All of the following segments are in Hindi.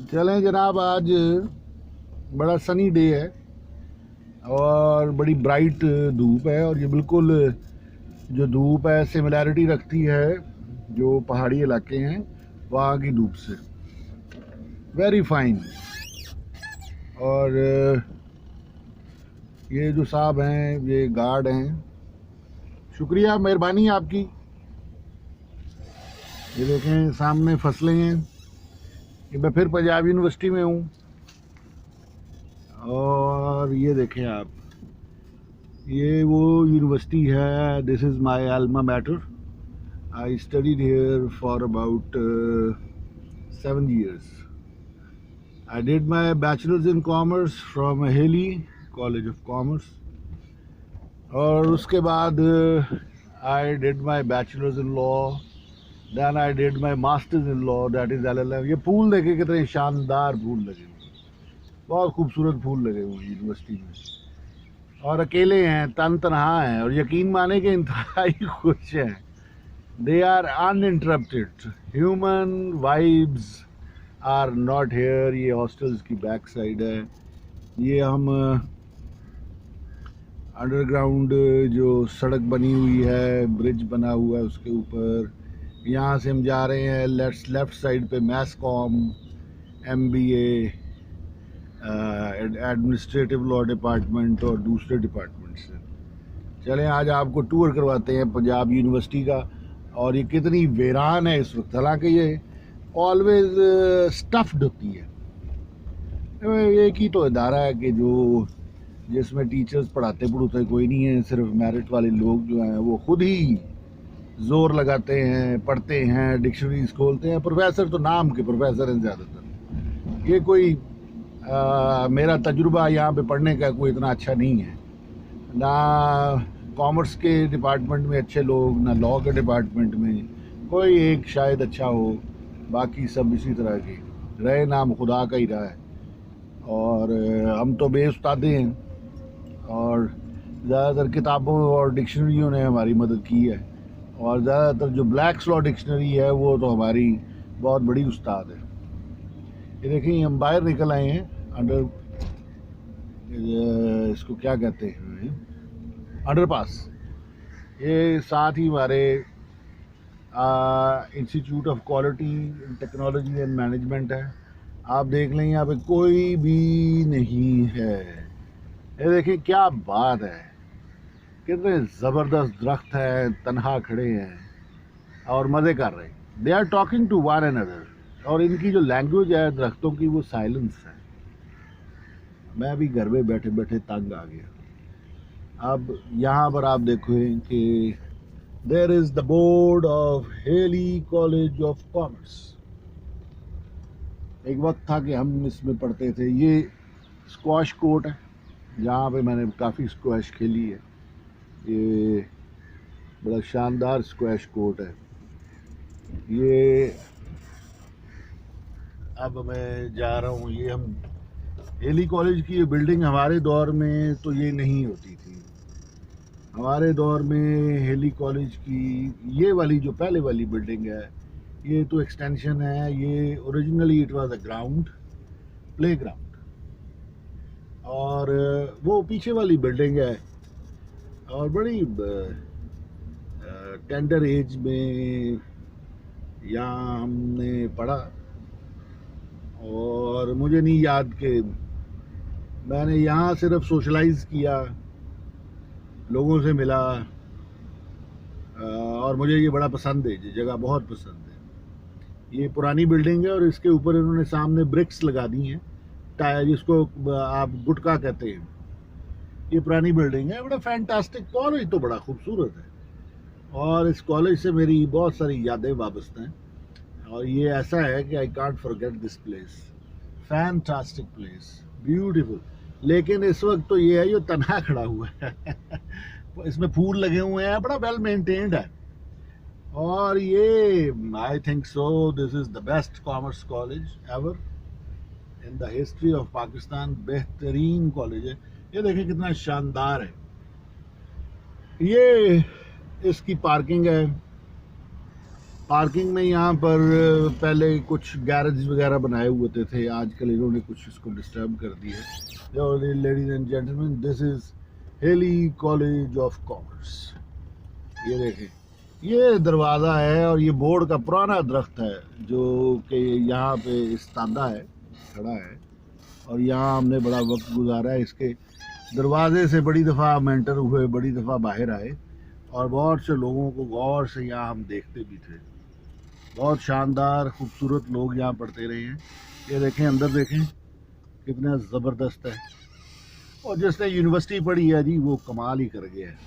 चलें जनाब, आज बड़ा सनी डे है और बड़ी ब्राइट धूप है। और ये बिल्कुल जो धूप है सिमिलैरिटी रखती है जो पहाड़ी इलाके हैं वहाँ की धूप से। Very fine. और ये जो साहब हैं ये गार्ड हैं, शुक्रिया मेहरबानी आपकी। ये देखें सामने फसलें हैं। ये मैं फिर पंजाब यूनिवर्सिटी में हूँ और ये देखें आप, ये वो यूनिवर्सिटी है। This is my alma mater. I studied here for about 7 years. I did my bachelor's in commerce from Haley College of Commerce और उसके बाद I did my bachelor's in law. Then I did my master's in law, that is LLM. ये फूल देखे कितने शानदार फूल लगे हुए, बहुत खूबसूरत फूल लगे हुए यूनिवर्सिटी में। और अकेले हैं, तन तनहा हैं और यकीन माने कि इंतहाई खुश हैं। They are uninterrupted, human vibes are not here. ये हॉस्टल्स की बैक साइड है। ये हम अंडरग्राउंड जो सड़क बनी हुई है, ब्रिज बना हुआ है उसके ऊपर, यहाँ से हम जा रहे हैं लेफ्ट साइड पे mess com, MBA, administrative law department और दूसरे डिपार्टमेंट से। चलें आज आपको टूर करवाते हैं पंजाब यूनिवर्सिटी का। और ये कितनी वीरान है इस वक्त, हालांकि ये ऑलवेज स्टफ्ड होती है। एक ही तो इदारा है कि जो जिसमें टीचर्स पढ़ाते पढ़ूते कोई नहीं है, सिर्फ मेरिट वाले लोग जो हैं वो खुद ही जोर लगाते हैं, पढ़ते हैं, डिक्शनरीज खोलते हैं। प्रोफेसर तो नाम के प्रोफेसर हैं ज़्यादातर। ये कोई मेरा तजुर्बा यहाँ पे पढ़ने का कोई इतना अच्छा नहीं है। ना कॉमर्स के डिपार्टमेंट में अच्छे लोग, ना लॉ के डिपार्टमेंट में कोई एक शायद अच्छा हो, बाकी सब इसी तरह के रहे, नाम खुदा का ही रहा है। और हम तो बेउस्तादे हैं और ज़्यादातर किताबों और डिक्शनरियों ने हमारी मदद की है। और ज़्यादातर जो ब्लैक्स लॉ डिक्शनरी है वो तो हमारी बहुत बड़ी उस्ताद है। ये देखिए हम बाहर निकल आए हैं अंडर, इसको क्या कहते हैं, अंडरपास। ये साथ ही हमारे institute of quality technology and management है। आप देख लें यहाँ पे कोई भी नहीं है। ये देखिए क्या बात है, कितने ज़बरदस्त दरख्त हैं, तन्हा खड़े हैं और मज़े कर रहे हैं। They are talking to one another. और इनकी जो लैंग्वेज है दरख्तों की वो साइलेंस है। मैं भी घर में बैठे बैठे तंग आ गया। अब यहाँ पर आप देखें कि there is the board of Hailey College of Commerce. एक वक्त था कि हम इसमें पढ़ते थे। ये स्क्वॉश कोर्ट है जहाँ पे मैंने काफ़ी स्क्वैश खेली है। ये बड़ा शानदार स्क्वैश कोर्ट है। ये अब मैं जा रहा हूँ, ये हम हेली कॉलेज की ये बिल्डिंग हमारे दौर में तो ये नहीं होती थी। हमारे दौर में हेली कॉलेज की ये वाली जो पहले वाली बिल्डिंग है ये तो एक्सटेंशन है। ये originally it was a ground, play ground. और वो पीछे वाली बिल्डिंग है और बड़ी टेंडर एज में यहाँ हमने पढ़ा। और मुझे नहीं याद कि मैंने यहाँ सिर्फ सोशलाइज किया, लोगों से मिला और मुझे ये बड़ा पसंद है, ये जगह बहुत पसंद है। ये पुरानी बिल्डिंग है और इसके ऊपर इन्होंने सामने ब्रिक्स लगा दी हैं, टायर जिसको आप गुटका कहते हैं। ये पुरानी बिल्डिंग है, बड़ा फैंटास्टिक कॉलेज तो बड़ा खूबसूरत है। और इस कॉलेज से मेरी बहुत सारी यादें वाबस्ता हैं। और ये ऐसा है कि I can't forget this place. Fantastic place, beautiful. लेकिन इस वक्त तो ये है जो तन्हा खड़ा हुआ है इसमें फूल लगे हुए हैं, बड़ा वेल मेंटेन्ड है। और ये I think so this is the best commerce college ever in the history of Pakistan. बेहतरीन कॉलेज है। ये देखिए कितना शानदार है। ये इसकी पार्किंग है। पार्किंग में यहाँ पर पहले कुछ गैरेज वगैरह बनाए हुए थे, आजकल इन्होंने कुछ इसको डिस्टर्ब कर दी है। Ladies and gentleman, this is Hailey College of Commerce. ये देखें, ये दरवाज़ा है और ये बोर्ड का पुराना दरख्त है जो कि यहाँ पे इस्तादा है, खड़ा है, और यहाँ हमने बड़ा वक्त गुजारा है। इसके दरवाजे से बड़ी दफ़ा हम एंटर हुए, बड़ी दफ़ा बाहर आए, और बहुत से लोगों को गौर से यहाँ हम देखते भी थे। बहुत शानदार खूबसूरत लोग यहाँ पढ़ते रहे हैं। ये देखें, अंदर देखें कितना ज़बरदस्त है। और जिसने यूनिवर्सिटी पढ़ी है जी, वो कमाल ही कर गया है।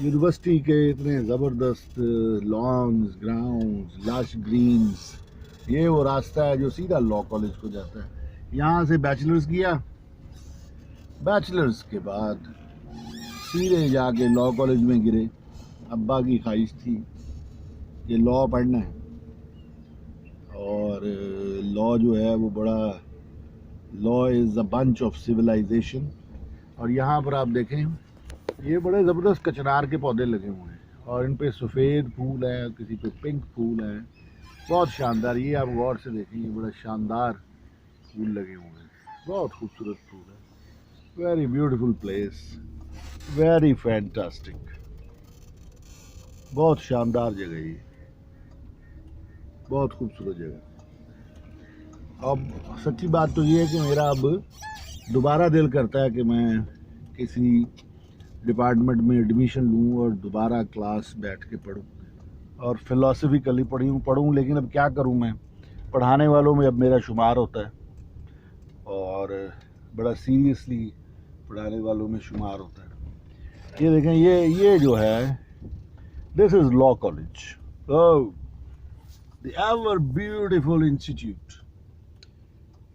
यूनिवर्सिटी के इतने ज़बरदस्त लॉन्स, ग्राउंड्स, लश ग्रीन्स। ये वो रास्ता है जो सीधा लॉ कॉलेज को जाता है। यहाँ से बैचलर्स किया, बैचलर्स के बाद सीधे जाके लॉ कॉलेज में गिरे। अब्बा की ख्वाहिश थी कि लॉ पढ़ना है, और लॉ जो है वो बड़ा, law is a bunch of civilisation. और यहाँ पर आप देखें, ये बड़े ज़बरदस्त कचनार के पौधे लगे हुए हैं, और इन पे सफ़ेद फूल है, किसी पे पिंक फूल है, बहुत शानदार। ये आप गौर से देखें, ये बड़ा शानदार फूल लगे हुए हैं, बहुत खूबसूरत फूल है। Very beautiful place, very fantastic, बहुत शानदार जगह ये, बहुत खूबसूरत जगह। अब सच्ची बात तो ये है कि मेरा अब दोबारा दिल करता है कि मैं किसी डिपार्टमेंट में एडमिशन लूँ और दोबारा क्लास बैठ के पढूँ, और फ़िलासफ़िकली पढ़ूँ। लेकिन अब क्या करूँ, मैं पढ़ाने वालों में अब मेरा शुमार होता है, और बड़ा सीरियसली पढ़ाने वालों में शुमार होता है। ये देखें, ये जो है, this is law college, oh the ever beautiful institute.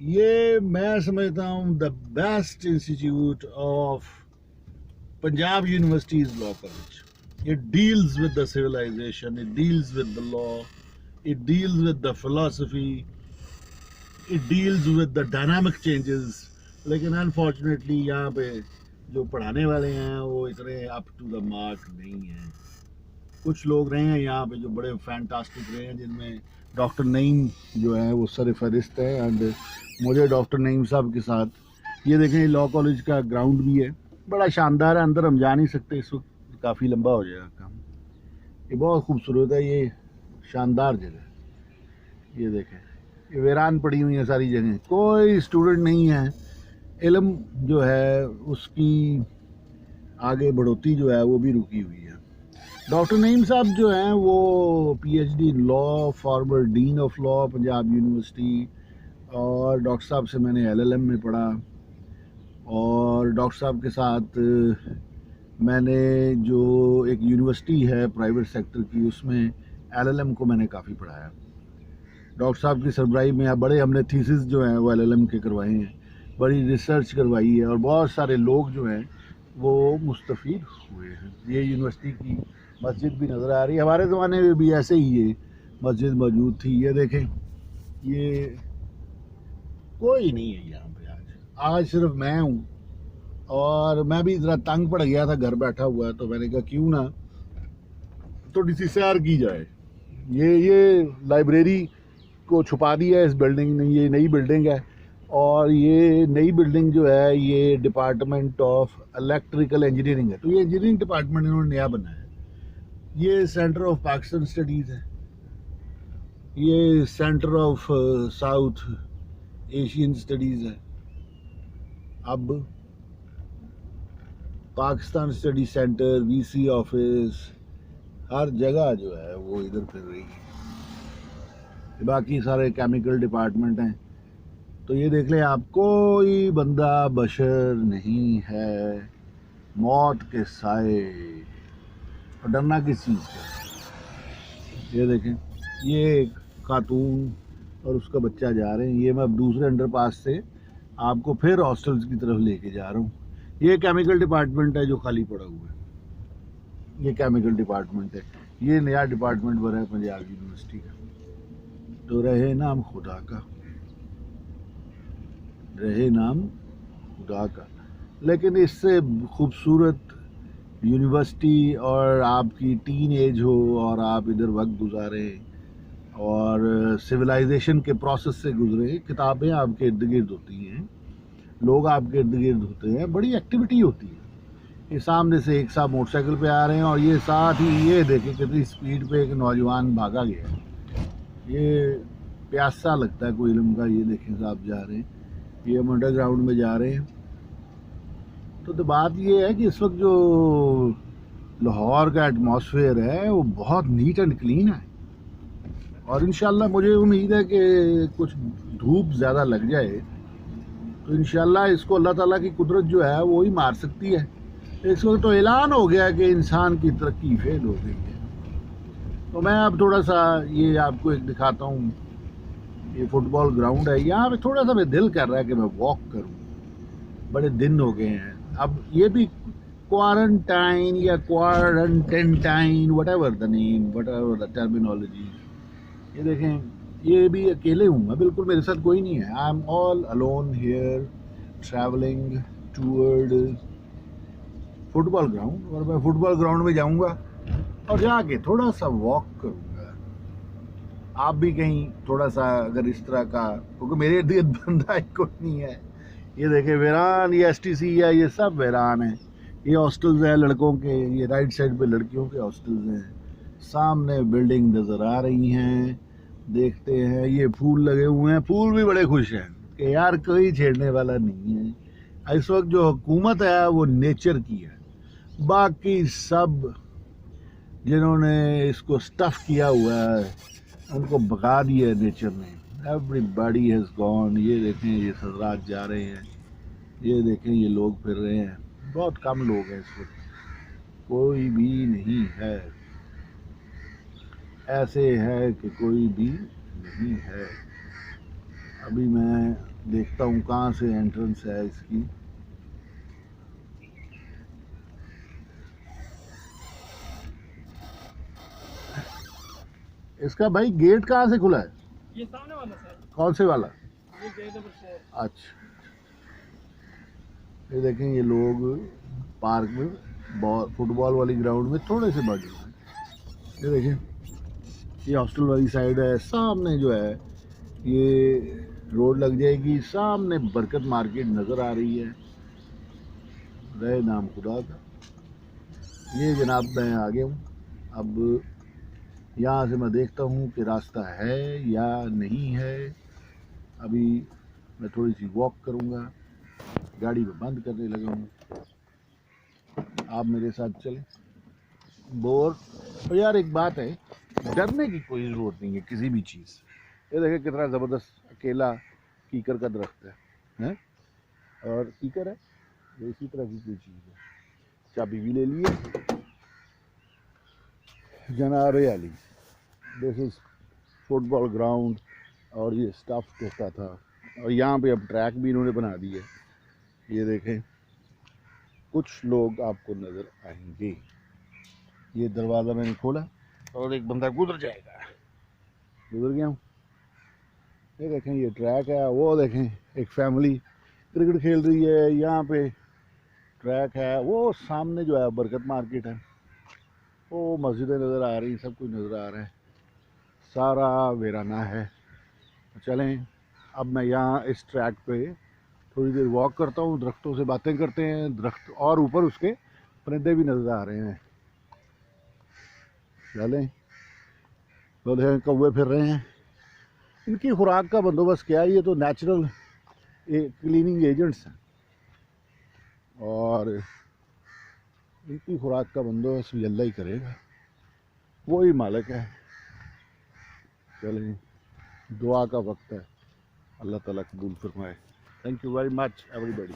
ये मैं समझता हूँ the best institute of Punjab University's law college. It deals with the civilization, it deals with the law, it deals with the philosophy, it deals with the dynamic changes. लेकिन अनफॉर्चुनेटली यहाँ पे जो पढ़ाने वाले हैं वो इतने अप टू द मार्क नहीं हैं। कुछ लोग रहे हैं यहाँ पे जो बड़े फैंटास्टिक रहे हैं, जिनमें डॉक्टर नईम जो है वो सर फहरिस्त है। एंड मुझे डॉक्टर नईम साहब के साथ, ये देखें, लॉ कॉलेज का ग्राउंड भी है, बड़ा शानदार है। अंदर हम जा नहीं सकते इस वक्त, काफ़ी लंबा हो जाएगा काम। ये बहुत खूबसूरत है, ये शानदार जगह। ये देखें, ये वीरान पड़ी हुई है सारी जगह, कोई स्टूडेंट नहीं है। इल्म जो है उसकी आगे बढ़ोतरी जो है वो भी रुकी हुई है। डॉक्टर नईम साहब जो हैं वो PhD in law, former dean of law Punjab university, और डॉक्टर साहब से मैंने LLM में पढ़ा, और डॉक्टर साहब के साथ मैंने जो एक यूनिवर्सिटी है प्राइवेट सेक्टर की, उसमें LLM को मैंने काफ़ी पढ़ाया। डॉक्टर साहब की सरबराही में बड़े हमने थीसिस जो हैं वो LLM के करवाए हैं, बड़ी रिसर्च करवाई है, और बहुत सारे लोग जो हैं वो मुस्तफ़ीद हुए हैं। ये यूनिवर्सिटी की मस्जिद भी नज़र आ रही है, हमारे ज़माने में भी ऐसे ही ये मस्जिद मौजूद थी। ये देखें, ये कोई नहीं है यहाँ पे आज सिर्फ मैं हूँ, और मैं भी ज़रा तंग पड़ गया था, घर बैठा हुआ, तो मैंने कहा क्यों ना थोड़ी सी सैर की जाए। ये लाइब्रेरी को छुपा दिया है इस बिल्डिंग ने, ये नई बिल्डिंग है, और ये नई बिल्डिंग जो है ये डिपार्टमेंट ऑफ इलेक्ट्रिकल इंजीनियरिंग है। तो ये इंजीनियरिंग डिपार्टमेंट इन्होंने नया बनाया है। ये सेंटर ऑफ पाकिस्तान स्टडीज़ है, ये centre of South Asian studies है। अब Pakistan study centre, VC office, हर जगह जो है वो इधर फिर रही है। बाकी सारे केमिकल डिपार्टमेंट हैं। तो ये देख लें आप, कोई बंदा बशर नहीं है मौत के साए, और डरना किस चीज़ का। ये देखें, ये एक खातून और उसका बच्चा जा रहे हैं। ये मैं अब दूसरे अंडरपास से आपको फिर हॉस्टल्स की तरफ लेके जा रहा हूँ। ये केमिकल डिपार्टमेंट है जो खाली पड़ा हुआ है, ये केमिकल डिपार्टमेंट है। ये नया डिपार्टमेंट बना है पंजाब यूनिवर्सिटी का। तो रहे नाम खुदा का, रहे नाम खुदा का। लेकिन इससे खूबसूरत यूनिवर्सिटी और आपकी टीन एज हो और आप इधर वक्त गुजारें और सिविलाइजेशन के प्रोसेस से गुजरे, किताबें आपके इर्द गिर्द होती हैं, लोग आपके इर्द गिर्द होते हैं, बड़ी एक्टिविटी होती है। ये सामने से एक साहब मोटरसाइकिल पे आ रहे हैं और ये साथ ही ये देखें कितनी स्पीड पे एक नौजवान भागा गया है। ये प्यासा लगता है कोई इल्म का। ये देखें साहब जा रहे हैं, ये हम अंडरग्राउंड में जा रहे हैं। तो बात ये है कि इस वक्त जो लाहौर का एटमॉस्फेयर है वो बहुत नीट एंड क्लीन है और इंशाल्लाह मुझे उम्मीद है कि कुछ धूप ज़्यादा लग जाए तो इंशाल्लाह इसको अल्लाह ताला की कुदरत जो है वो ही मार सकती है। इस वक्त तो ऐलान हो गया कि इंसान की तरक्की फेल हो गई है। तो मैं अब थोड़ा सा ये आपको एक दिखाता हूँ। ये फुटबॉल ग्राउंड है, यहाँ पे थोड़ा सा मैं दिल कर रहा है कि मैं वॉक करूँ, बड़े दिन हो गए हैं। अब ये भी क्वारंटाइन या quarantine what the name, what ever the terminology, ये देखें ये भी अकेले हूँ मैं, बिल्कुल मेरे साथ कोई नहीं है। I am all alone here travelling toward football ground. और मैं फुटबॉल ग्राउंड में जाऊँगा और जाके थोड़ा सा वॉक करूँगा। आप भी कहीं थोड़ा सा अगर इस तरह का, क्योंकि मेरे इर्द गिर्द बंदा ही कोई नहीं है। ये देखें वीरान, ये STC है, ये सब वीरान है। ये हॉस्टल्स हैं लड़कों के, ये राइट साइड पे लड़कियों के हॉस्टल्स हैं। सामने बिल्डिंग नज़र आ रही हैं, देखते हैं। ये फूल लगे हुए हैं, फूल भी बड़े खुश हैं कि यार कोई छेड़ने वाला नहीं है। इस वक्त जो हुकूमत है वो नेचर की है, बाकी सब जिन्होंने इसको स्टफ़ किया हुआ है उनको भगा दिया है नेचर ने। Everybody has gone. ये देखें ये हज़रात जा रहे हैं, ये देखें ये लोग फिर रहे हैं। बहुत कम लोग हैं इस वक्त, कोई भी नहीं है। ऐसे है कि कोई भी नहीं है। अभी मैं देखता हूँ कहाँ से एंट्रेंस है इसकी। इसका भाई गेट कहाँ से खुला है? ये सामने वाला सर। कौन से वाला? ये गेट नंबर 4। अच्छा, ये देखें ये लोग पार्क में फुटबॉल वाली ग्राउंड में थोड़े से बढ़ गए हैं। ये देखें ये हॉस्टल वाली साइड है। सामने जो है ये रोड लग जाएगी, सामने बरकत मार्केट नज़र आ रही है। रहे नाम खुदा का। ये जनाब मैं आ गया हूँ। अब यहाँ से मैं देखता हूँ कि रास्ता है या नहीं है। अभी मैं थोड़ी सी वॉक करूँगा, गाड़ी को बंद करने लगा हूँ। आप मेरे साथ चलें। बोर और यार एक बात है, डरने की कोई ज़रूरत नहीं है किसी भी चीज़। ये देखिए कितना ज़बरदस्त अकेला कीकर का दरख्त है? और कीकर है ये इसी तरह की कोई चीज़ है। चाबी भी ले लिए। जनाब Ali, this is football ground और ये स्टफ होता था और यहाँ पे अब ट्रैक भी इन्होंने बना दिया है। ये देखें कुछ लोग आपको नज़र आएंगे। ये दरवाज़ा मैंने खोला और एक बंदा गुजर जाएगा। गुजर गया हूँ। ये देखें ये ट्रैक है। वो देखें एक फैमिली क्रिकेट खेल रही है, यहाँ पे ट्रैक है। वो सामने जो है बरकत मार्केट है, वो मस्जिदें नज़र आ रही, सब कुछ नज़र आ रहा है, सारा वीराना है। चलें अब मैं यहाँ इस ट्रैक पे थोड़ी देर वॉक करता हूँ, दरख्तों से बातें करते हैं। दरख्त और ऊपर उसके परिंदे भी नज़र आ रहे हैं। चलें तो देखें कौवे फिर रहे हैं। इनकी खुराक का बंदोबस्त क्या है? ये तो नेचुरल क्लीनिंग एजेंट्स हैं और इनकी खुराक का बंदोबस्त भी अल्लाह ही करेगा, वो ही मालिक है। चलें दुआ का वक्त है, अल्लाह ताला कबूल फरमाए। Thank you very much everybody.